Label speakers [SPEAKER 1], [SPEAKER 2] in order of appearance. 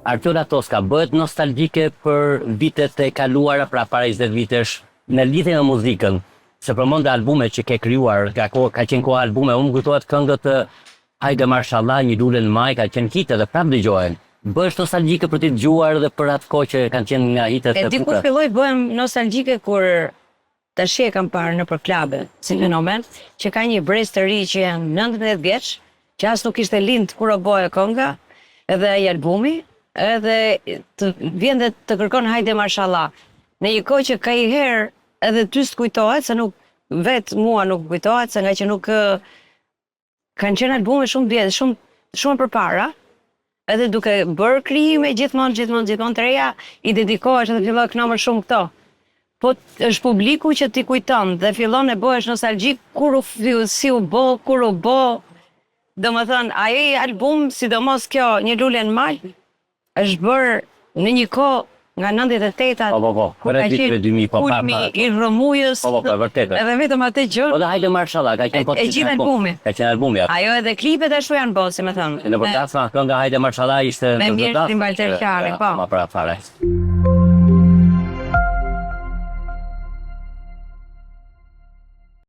[SPEAKER 1] Artiola Tosca bëhet nostalgjike për vitet e kaluara, pra para 20 vitesh, në lidhje me muzikën, se përmend albumet që ke krijuar, ka qenë koha albume, unë kujtohet këngët Hajde Marshallah, Një lule në maj, ka qenë hite dhe prap dëgjohen. Bëhesh nostalgjike për t'i dëgjuar dhe për atë kohë që kanë qenë nga hitet e
[SPEAKER 2] di kur filloi bëhem nostalgjike kur tash e kam parë nëpër klabe, si fenomen, që ka një brez të ri që janë 19 vjeç, që as nuk ishte lind kur u bëhe kënga, edhe ai albumi, edhe të vjen dhe të kërkon Hajde Marshallah. Në një kohë që kajherë edhe ty s'kujtohet, se nuk vetë mua nuk kujtohet, se nga që nuk kanë qenë albume shumë vjetë, shumë përpara, edhe duke bërë krijime gjithmonë të reja, i dedikohesh edhe fillon kënaqur shumë këto. Po është publiku që ti kujton dhe fillon e bëhesh nostalgjik kur u bë. Domethënë, ai album, sidomos kjo Një lule në maj, është bërë në një kohë nga 98-a.
[SPEAKER 1] Për viteve 2000,
[SPEAKER 2] kulmi i Rrëmujës.
[SPEAKER 1] Vërtet.
[SPEAKER 2] Edhe vetëm atë gjë.
[SPEAKER 1] Po dhe Hajde Marshallah, ka qenë
[SPEAKER 2] e gjithë albumi.
[SPEAKER 1] Ka qenë albumi.
[SPEAKER 2] Ajo edhe klipet ashtu janë bërë, si më thënë.
[SPEAKER 1] Në vërtetë kënga Hajde Marshallah ishte
[SPEAKER 2] me Mjeshtin Balter Qari, po.
[SPEAKER 1] Ma pra fare.